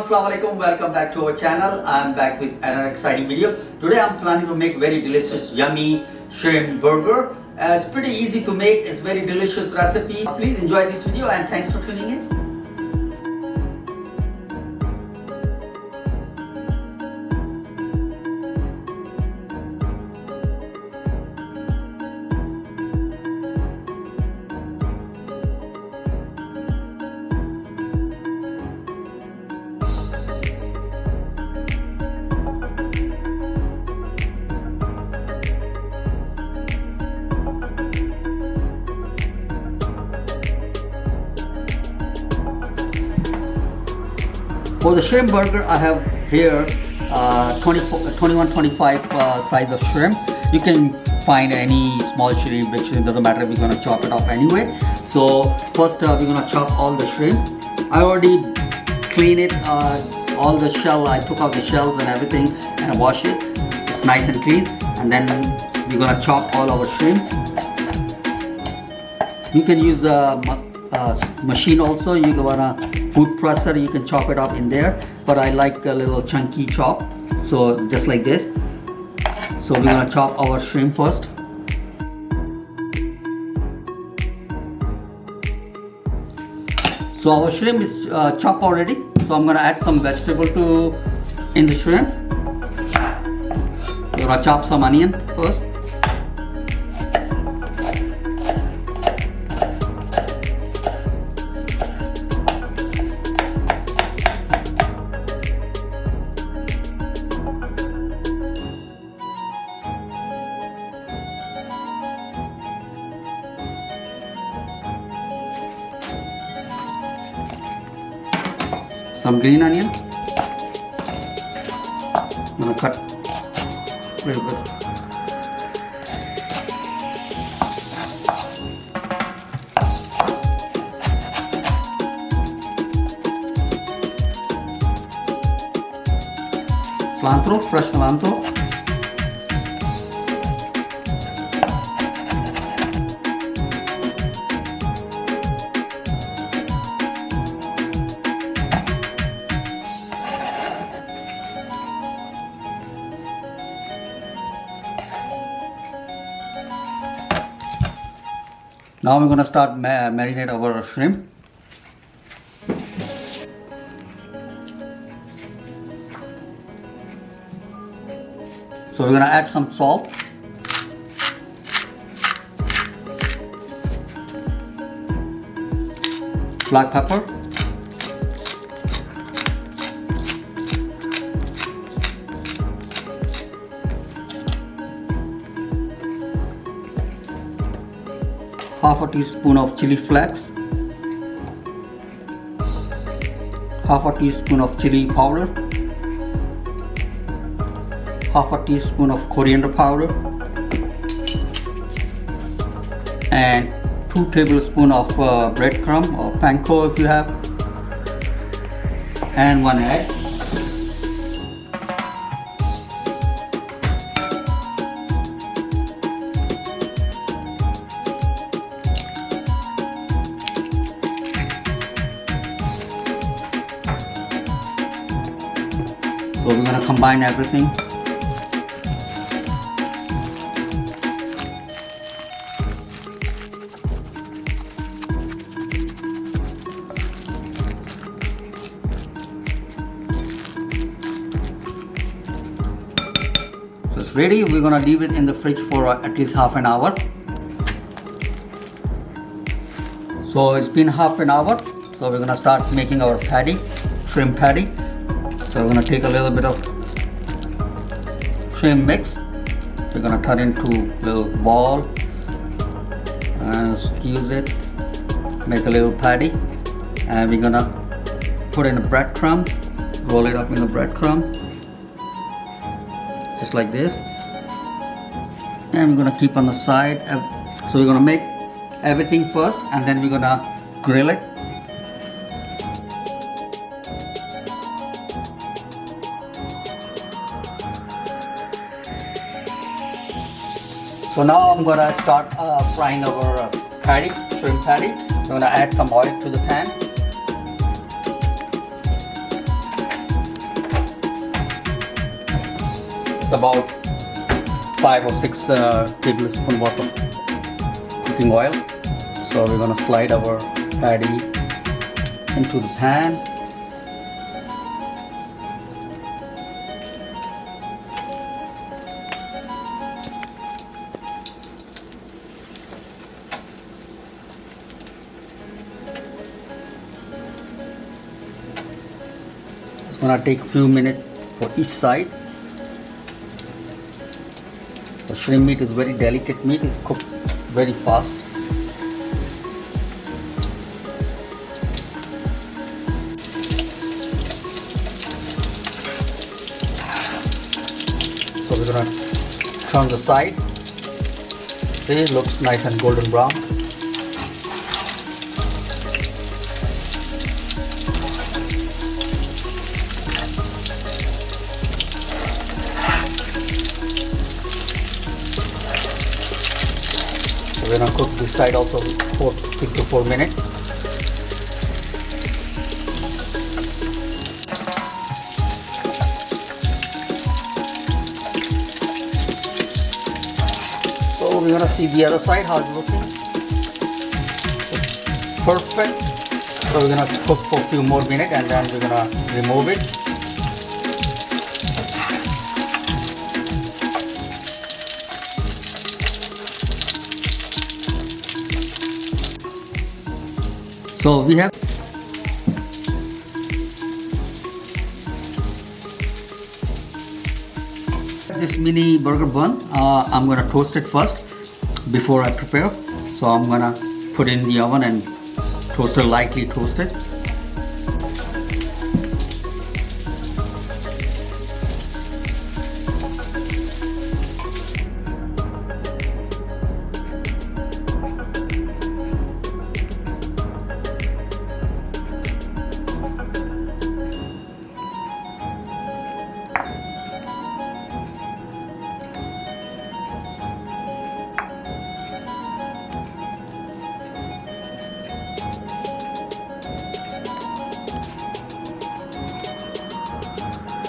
Assalamualaikum. Welcome back to our channel. I'm back with another exciting video. Today I'm planning to make very delicious, yummy shrimp burger. It's pretty easy to make. It's very delicious recipe. Please enjoy this video and thanks for tuning in. For the shrimp burger, I have here 21-25 size of shrimp. You can find any small shrimp, big shrimp, doesn't matter. We're gonna chop it off anyway. So first we're gonna chop all the shrimp. I already cleaned it, all the shell. I took out the shells and everything and wash it. It's nice and clean. And then we're gonna chop all our shrimp. You can use a machine also. You can want a food presser, you can chop it up in there, but I like a little chunky chop, so just like this. So we're gonna chop our shrimp first. So our shrimp is chopped already, so I'm gonna add some vegetable in the shrimp. We're gonna chop some onion first. Some green onion. I'm gonna cut a little bit. Cilantro, fresh cilantro. Now we're going to start marinate our shrimp. So we're going to add some salt, black pepper, half a teaspoon of chili flakes, half a teaspoon of chili powder, half a teaspoon of coriander powder, and 2 tablespoons of breadcrumb or panko if you have, and 1 egg. So we're going to combine everything. So it's ready. We're going to leave it in the fridge for at least half an hour. So it's been half an hour. So we're going to start making our patty, shrimp patty. So we're going to take a little bit of shrimp mix. We're going to turn into a little ball and squeeze it, make a little patty, and we're going to put in a breadcrumb, roll it up in the breadcrumb, just like this. And we're going to keep on the side. So we're going to make everything first and then we're going to grill it. So now I'm gonna start frying our patty, shrimp patty. I'm gonna add some oil to the pan. just about 5 or 6 tablespoons worth of cooking oil. So we're gonna slide our patty into the pan. It's gonna take a few minutes for each side. The shrimp meat is very delicate meat, it's cooked very fast. So we're gonna turn the side. See, it looks nice and golden brown. We're gonna cook this side also for 3 to 4 minutes. So we're gonna see the other side how it's looking. It's perfect. So we're gonna cook for a few more minutes and then we're gonna remove it. So we have this mini burger bun. I'm gonna toast it first before I prepare. So I'm gonna put it in the oven and toast it, lightly toast it.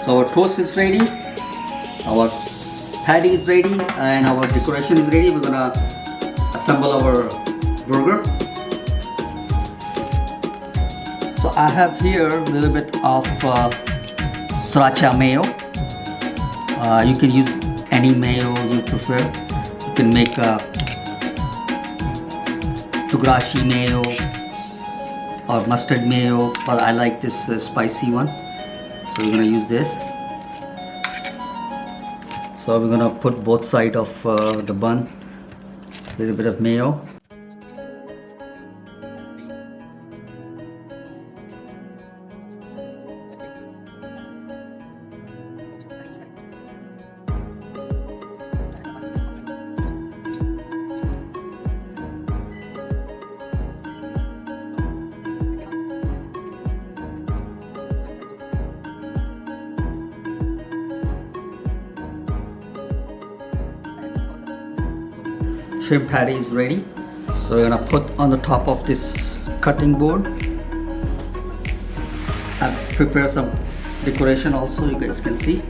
So our toast is ready, our patty is ready, and our decoration is ready. We're gonna assemble our burger. So I have here a little bit of sriracha mayo. You can use any mayo you prefer. You can make Tugrashi mayo or mustard mayo, but I like this spicy one. So we're gonna use this. So we're gonna put both sides of the bun, a little bit of mayo. Shrimp patty is ready. So we're gonna put on the top of this cutting board. I've prepared some decoration also, you guys can see.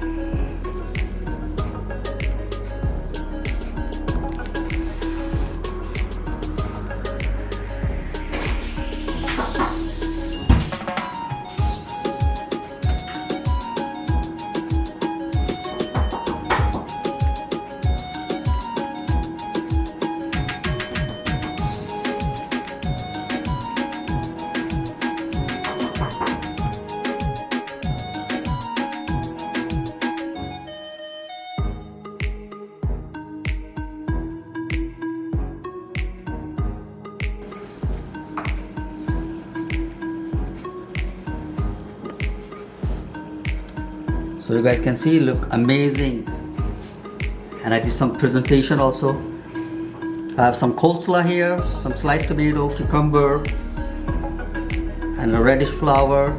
So you guys can see, look amazing. And I did some presentation also. I have some coleslaw here, some sliced tomato, cucumber, and a reddish flower.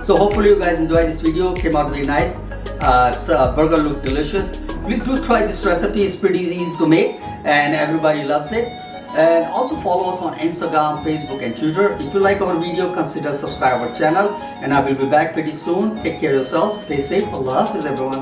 So hopefully you guys enjoyed this video, came out very nice. Burger looked delicious. Please do try this recipe, it's pretty easy to make and everybody loves it. And also follow us on Instagram, Facebook and Twitter. If you like our video, consider subscribe our channel, and I will be back pretty soon. Take care of yourself, stay safe. Allah Hafiz everyone.